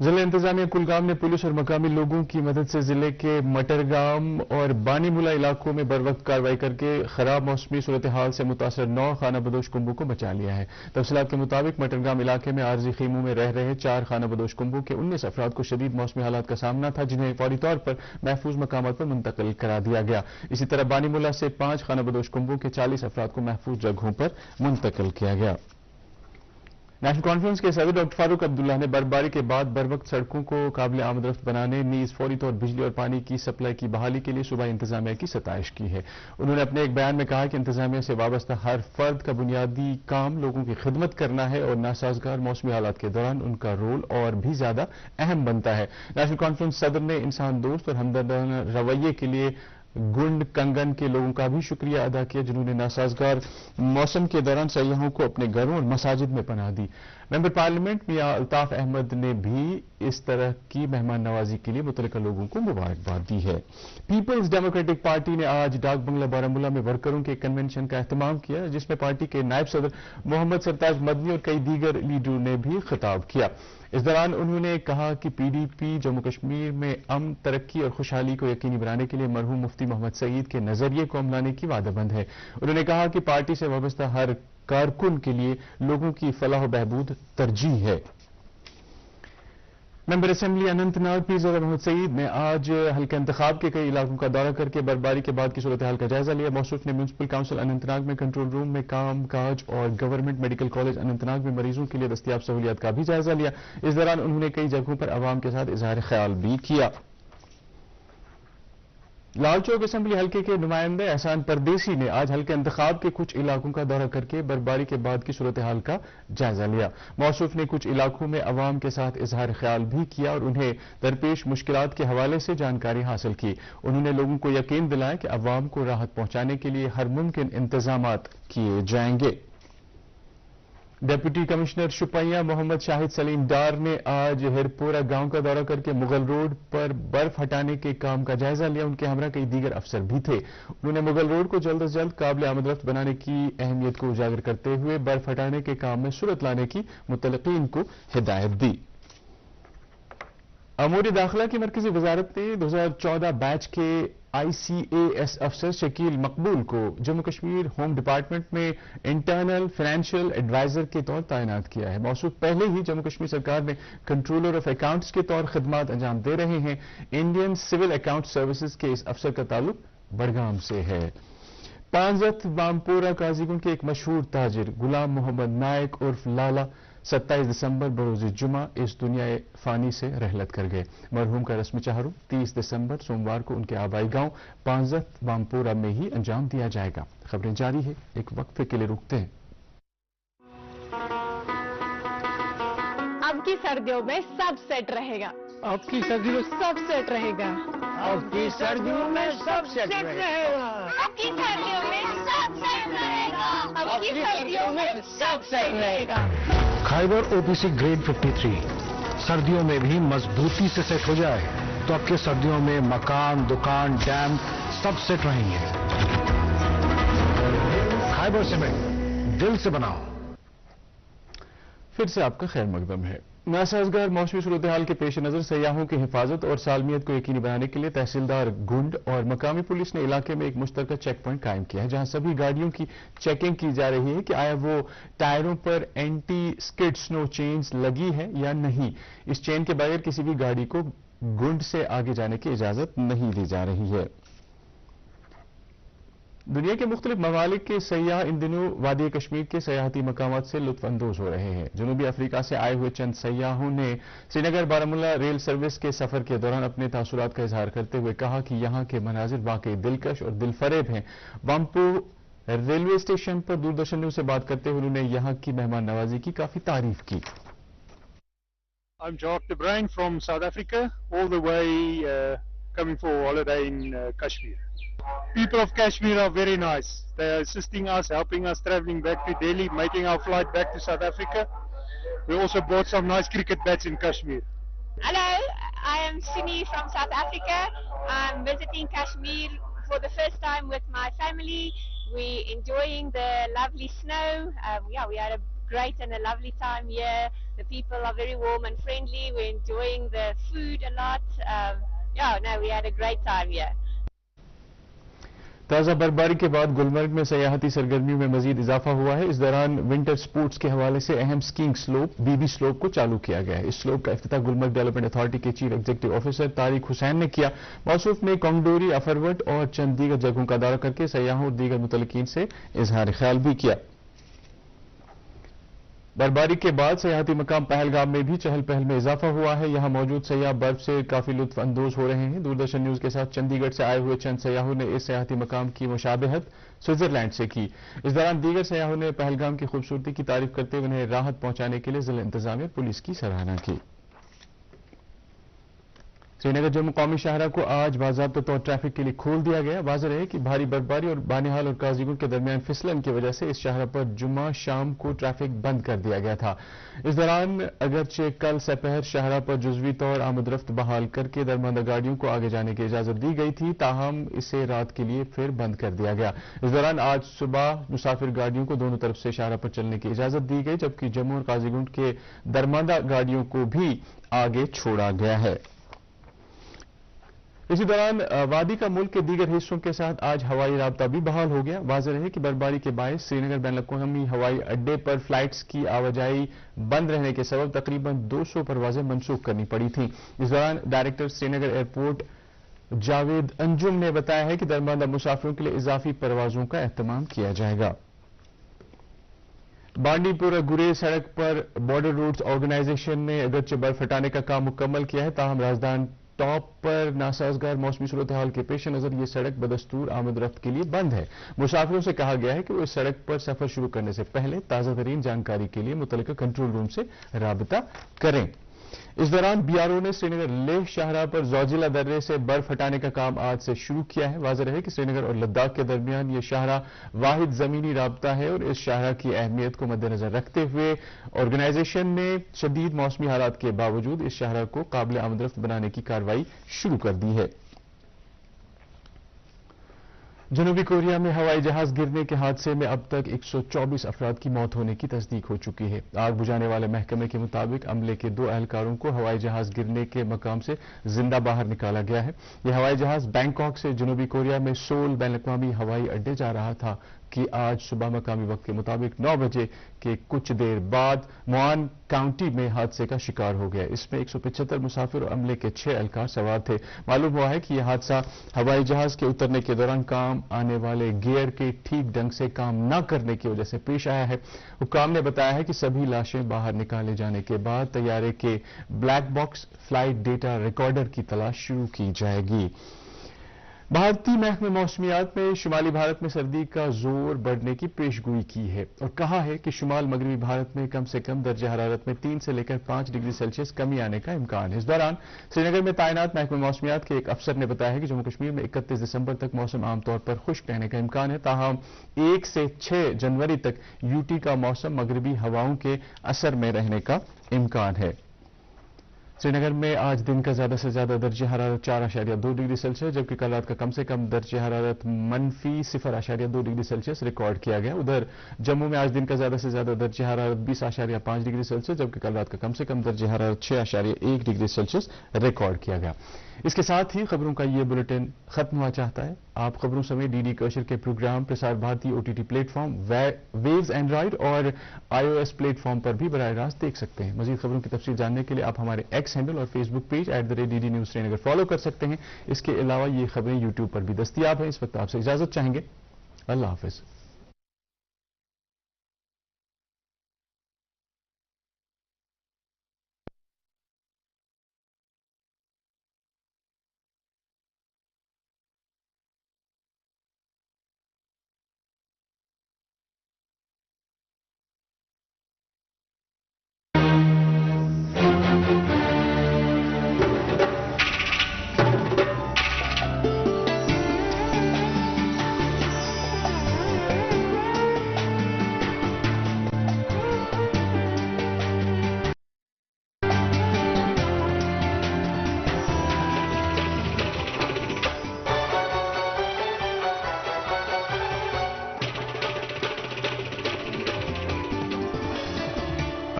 ضلع انتظامیہ کلگام نے پولیس اور مقامی لوگوں کی مدد سے ضلع کے مٹرگام اور بانی ملا علاقوں میں بروقت کارروائی کر کے خراب موسمی صورتحال سے متاثر 9 خانہ بدوش کنبوں کو بچا لیا ہے۔ تفصیلات کے مطابق مٹرگام علاقے میں عارضی خیموں میں رہ رہے 4 خانہ بدوش کنبوں کے 19 افراد کو شدید موسمی حالات کا سامنا تھا، جنہیں فوری طور پر محفوظ مقامات پر منتقل کرا دیا گیا۔ اسی طرح بانی ملا سے 5 خانہ بدوش کنبوں کے 40 افراد کو محفوظ جگہوں پر منتقل کیا گیا۔ نیشنل کانفرنس کے صدر ڈاکٹر فاروق عبداللہ نے برفباری کے بعد بروقت سڑکوں کو قابل آمد رفت بنانے، نیز فوری طور بجلی اور پانی کی سپلائی کی بحالی کے لیے صوبائی انتظامیہ کی ستائش کی ہے۔ انہوں نے اپنے ایک بیان میں کہا کہ انتظامیہ سے وابستہ ہر فرد کا بنیادی کام لوگوں کی خدمت کرنا ہے اور ناسازگار موسمی حالات کے دوران ان کا رول اور بھی زیادہ اہم بنتا ہے۔ نیشنل کانفرنس صدر نے انسان دوست اور ہمدردانہ رویے کے لیے گنڈ کنگن کے لوگوں کا بھی شکریہ ادا کیا، جنہوں نے ناسازگار موسم کے دوران سیاحوں کو اپنے گھروں اور مساجد میں پناہ دی۔ ممبر پارلیمنٹ میاں الطاف احمد نے بھی اس طرح کی مہمان نوازی کے لیے متعلقہ لوگوں کو مبارکباد دی ہے۔ پیپلز ڈیموکریٹک پارٹی نے آج ڈاک بنگلہ بارہمولہ میں ورکروں کے کنونشن کا اہتمام کیا، جس میں پارٹی کے نائب صدر محمد سرتاج مدنی اور کئی دیگر لیڈروں نے بھی خطاب کیا۔ اس دوران انہوں نے کہا کہ P D P Jammu Kashmir میں امن، ترقی اور خوشحالی کو یقینی بنانے کے لیے مرحوم مفتی محمد سعید کے نظریے کو عملانے کی وعدہ مند ہے۔ انہوں نے کہا کہ پارٹی سے وابستہ ہر کارکن کے لیے لوگوں کی فلاح و بہبود ترجیح ہے۔ ممبر اسمبلی اننت ناگ پیر زادہ محمد سعید نے آج حلقہ انتخاب کے کئی علاقوں کا دورہ کر کے برفباری کے بعد کی صورتحال کا جائزہ لیا۔ موصوف نے میونسپل کونسل اننت ناگ میں کنٹرول روم میں کام کاج اور government medical college Anant Nag میں مریضوں کے لیے دستیاب سہولیات کا بھی جائزہ لیا۔ اس دوران انہوں نے کئی جگہوں پر عوام کے ساتھ اظہار خیال بھی کیا۔ لال چوک اسمبلی حلقے کے نمائندے احسان پردیسی نے آج حلقہ انتخاب کے کچھ علاقوں کا دورہ کر کے برفباری کے بعد کی صورتحال کا جائزہ لیا۔ موصوف نے کچھ علاقوں میں عوام کے ساتھ اظہار خیال بھی کیا اور انہیں درپیش مشکلات کے حوالے سے جانکاری حاصل کی۔ انہوں نے لوگوں کو یقین دلایا کہ عوام کو راحت پہنچانے کے لیے ہر ممکن انتظامات کیے جائیں گے۔ ڈپٹی کمشنر شپیاں محمد شاہد سلیم ڈار نے آج ہرپورہ گاؤں کا دورہ کر کے مغل روڈ پر برف ہٹانے کے کام کا جائزہ لیا۔ ان کے ہمراہ کئی دیگر افسر بھی تھے۔ انہوں نے مغل روڈ کو جلد از جلد قابل آمد رفت بنانے کی اہمیت کو اجاگر کرتے ہوئے برف ہٹانے کے کام میں سرعت لانے کی متعلقین کو ہدایت دی۔ امور داخلہ کی مرکزی وزارت نے 2014 بیچ کے آئی سی اے ایس افسر شکیل مقبول کو جموں کشمیر ہوم ڈپارٹمنٹ میں انٹرنل فائنینشیل ایڈوائزر کے طور تعینات کیا ہے۔ موصوف پہلے ہی جموں کشمیر سرکار میں کنٹرولر آف اکاؤنٹس کے طور خدمات انجام دے رہے ہیں۔ انڈین سول اکاؤنٹ سروسز کے اس افسر کا تعلق بڑگام سے ہے۔ پانزت وامپورہ قاضیگنڈ کے ایک مشہور تاجر غلام محمد نائک عرف لالا 27 دسمبر بروز جمعہ اس دنیا فانی سے رحلت کر گئے۔ مرحوم کا رسم چہارم 30 دسمبر سوموار کو ان کے آبائی گاؤں پانزت وامپورہ میں ہی انجام دیا جائے گا۔ خبریں جاری ہے، ایک وقفے کے لیے رکتے ہیں۔ اب کی سردیوں میں سب سیٹ رہے گا۔ اب کی سردیوں میں سب سیٹ رہے گا۔ اب کی سردیوں میں سب سیٹ رہے گا۔ اب کی سردیوں میں سب سیٹ رہے گا۔ اب کی سردیوں میں سب سیٹ رہے گا۔ خیبر او پی سی گریڈ 53 سردیوں میں بھی مضبوطی سے سیٹ ہو جائے تو اب کے سردیوں میں مکان، دکان، ڈیم سب سیٹ رہیں گے۔ خیبر سیمنٹ، دل سے بناؤ۔ پھر سے آپ کا خیر مقدم ہے۔ ناسازگار موسمی صورتحال کے پیش نظر سیاحوں کی حفاظت اور سالمیت کو یقینی بنانے کے لیے تحصیلدار گنڈ اور مقامی پولیس نے علاقے میں ایک مشترکہ چیک پوائنٹ قائم کیا ہے، جہاں سبھی گاڑیوں کی چیکنگ کی جا رہی ہے کہ آیا وہ ٹائروں پر اینٹی سکڈ سنو چینز لگی ہے یا نہیں۔ اس چین کے بغیر کسی بھی گاڑی کو گنڈ سے آگے جانے کی اجازت نہیں دی جا رہی ہے۔ دنیا کے مختلف ممالک کے سیاح ان دنوں وادی کشمیر کے سیاحتی مقامات سے لطف اندوز ہو رہے ہیں۔ جنوبی افریقہ سے آئے ہوئے چند سیاحوں نے سری نگر بارہمولہ ریل سروس کے سفر کے دوران اپنے تاثرات کا اظہار کرتے ہوئے کہا کہ یہاں کے مناظر واقعی دلکش اور دل فریب ہیں۔ وامپو ریلوے اسٹیشن پر دوردرشن نیوز سے بات کرتے ہوئے انہوں نے یہاں کی مہمان نوازی کی کافی تعریف کی۔ I'm Jacques de Bruin from South Africa, all the way coming for a holiday in Kashmir. People of Kashmir are very nice. They are assisting us, helping us travelling back to Delhi, making our flight back to South Africa. We also bought some nice cricket bats in Kashmir. Hello, I am Simi from South Africa. I'm visiting Kashmir for the first time with my family. We're enjoying the lovely snow. We had a great and a lovely time here. The people are very warm and friendly. We're enjoying the food a lot. We had a great time here. تازہ برفباری کے بعد گلمرگ میں سیاحتی سرگرمیوں میں مزید اضافہ ہوا ہے. اس دوران ونٹر سپورٹس کے حوالے سے اہم skiing slope B B slope کو چالو کیا گیا ہے. اس سلوپ کا افتتاح گلمرگ ڈیولپمنٹ اتھارٹی کے chief executive officer Tariq Hussain نے کیا. موصوف نے کانگڈوری، افروٹ اور چند دیگر جگہوں کا دورہ کر کے سیاحوں اور دیگر متعلقین سے اظہار خیال بھی کیا. برفباری کے بعد سیاحتی مقام پہلگام میں بھی چہل پہل میں اضافہ ہوا ہے. یہاں موجود سیاح برف سے کافی لطف اندوز ہو رہے ہیں. دوردرشن نیوز کے ساتھ چنڈی گڑھ سے آئے ہوئے چند سیاحوں نے اس سیاحتی مقام کی مشابہت سوئٹزرلینڈ سے کی. اس دوران دیگر سیاحوں نے پہلگام کی خوبصورتی کی تعریف کرتے ہوئے انہیں راحت پہنچانے کے لیے ضلع انتظامیہ پولیس کی سراہنا کی. سری نگر جموں قومی شاہراہ کو آج باضابطہ طور ٹریفک کے لیے کھول دیا گیا. واضح رہے کہ بھاری برفباری اور بانہال اور قاضی گنڈ کے درمیان پھسلن کی وجہ سے اس شاہراہ پر جمعہ شام کو ٹریفک بند کر دیا گیا تھا. اس دوران اگرچہ کل سپہر شاہراہ پر جزوی طور آمد رفت بحال کر کے درماندہ گاڑیوں کو آگے جانے کی اجازت دی گئی تھی، تاہم اسے رات کے لیے پھر بند کر دیا گیا. اس دوران آج صبح مسافر گاڑیوں کو دونوں طرف سے شاہراہ پر چلنے کی اجازت دی گئی، جبکہ جموں اور قاضی گنڈ کے درماندہ گاڑیوں کو بھی آگے چھوڑا گیا ہے. اسی دوران وادی کا ملک کے دیگر حصوں کے ساتھ آج ہوائی رابطہ بھی بحال ہو گیا. واضح رہے کہ برفباری کے باعث سری نگر بین الاقوامی ہوائی اڈے پر فلائٹس کی آواجائی بند رہنے کے سبب تقریباً 200 پروازیں منسوخ کرنی پڑی تھیں. اس دوران ڈائریکٹر سری نگر ایئرپورٹ جاوید انجم نے بتایا ہے کہ درماندہ مسافروں کے لیے اضافی پروازوں کا اہتمام کیا جائے گا. بانڈی پورہ گریز سڑک پر بارڈر روڈز آرگنائزیشن نے اگرچہ برف ہٹانے کا کام مکمل کیا ہے، تاہم راجدھان ٹاپ پر ناسازگار موسمی صورتحال کے پیش نظر یہ سڑک بدستور آمد رفت کے لیے بند ہے. مسافروں سے کہا گیا ہے کہ وہ اس سڑک پر سفر شروع کرنے سے پہلے تازہ ترین جانکاری کے لیے متعلقہ کنٹرول روم سے رابطہ کریں. اس دوران بی آر او نے سری نگر لیہ شاہراہ پر زوجیلا درے سے برف ہٹانے کا کام آج سے شروع کیا ہے. واضح رہے کہ سری نگر اور لداخ کے درمیان یہ شاہراہ واحد زمینی رابطہ ہے اور اس شاہراہ کی اہمیت کو مد نظر رکھتے ہوئے آرگنائزیشن نے شدید موسمی حالات کے باوجود اس شاہراہ کو قابل آمد رفت بنانے کی کارروائی شروع کر دی ہے. جنوبی کوریا میں ہوائی جہاز گرنے کے حادثے میں اب تک 124 افراد کی موت ہونے کی تصدیق ہو چکی ہے. آگ بجھانے والے محکمے کے مطابق عملے کے 2 اہلکاروں کو ہوائی جہاز گرنے کے مقام سے زندہ باہر نکالا گیا ہے. یہ ہوائی جہاز بینکاک سے جنوبی کوریا میں سول بین الاقوامی ہوائی اڈے جا رہا تھا کہ آج صبح مقامی وقت کے مطابق 9 بجے کے کچھ دیر بعد موان کاؤنٹی میں حادثے کا شکار ہو گیا. اس میں 175 مسافر اور عملے کے 6 اہلکار سوار تھے. معلوم ہوا ہے کہ یہ حادثہ ہوائی جہاز کے اترنے کے دوران کام آنے والے گیئر کے ٹھیک ڈھنگ سے کام نہ کرنے کی وجہ سے پیش آیا ہے. حکام نے بتایا ہے کہ سبھی لاشیں باہر نکالے جانے کے بعد طیارے کے black box flight data recorder کی تلاش شروع کی جائے گی. بھارتی محکمہ موسمیات میں شمالی بھارت میں سردی کا زور بڑھنے کی پیشگوئی کی ہے اور کہا ہے کہ شمال مغربی بھارت میں کم سے کم درجہ حرارت میں 3 سے لے کر 5 ڈگری سیلسیس کمی آنے کا امکان ہے. اس دوران سری نگر میں تعینات محکمہ موسمیات کے ایک افسر نے بتایا ہے کہ جموں کشمیر میں 31 دسمبر تک موسم عام طور پر خشک رہنے کا امکان ہے، تاہم 1 سے 6 جنوری تک یوٹی کا موسم مغربی ہواؤں کے اثر میں رہنے کا امکان ہے. سری نگر میں آج دن کا زیادہ سے زیادہ درجہ حرارت 4.2 ڈگری سیلسیس جبکہ کل رات کا کم سے کم درجہ حرارت -0.2 ڈگری سیلسیس ریکارڈ کیا گیا. ادھر جموں میں آج دن کا زیادہ سے زیادہ درجہ حرارت 20.5 ڈگری سیلسیس جبکہ کل رات کا کم سے کم درجہ حرارت 6.1 ڈگری سیلسیس ریکارڈ کیا گیا. اس کے ساتھ ہی خبروں کا یہ بلیٹن ختم ہوا چاہتا ہے. آپ خبروں سمیت ڈی ڈی کوشر کے programme Prasar Bharati OTT platform Waves Android اور iOS پلیٹ فارم پر بھی براہ راست دیکھ سکتے ہیں. مزید خبروں کی تفصیل جاننے کے لیے آپ ہمارے ایکس ہینڈل اور فیس بک پیج @DD News سری نگر فالو کر سکتے ہیں. اس کے علاوہ یہ خبریں یوٹیوب پر بھی دستیاب ہیں. اس وقت آپ سے اجازت چاہیں گے. اللہ حافظ.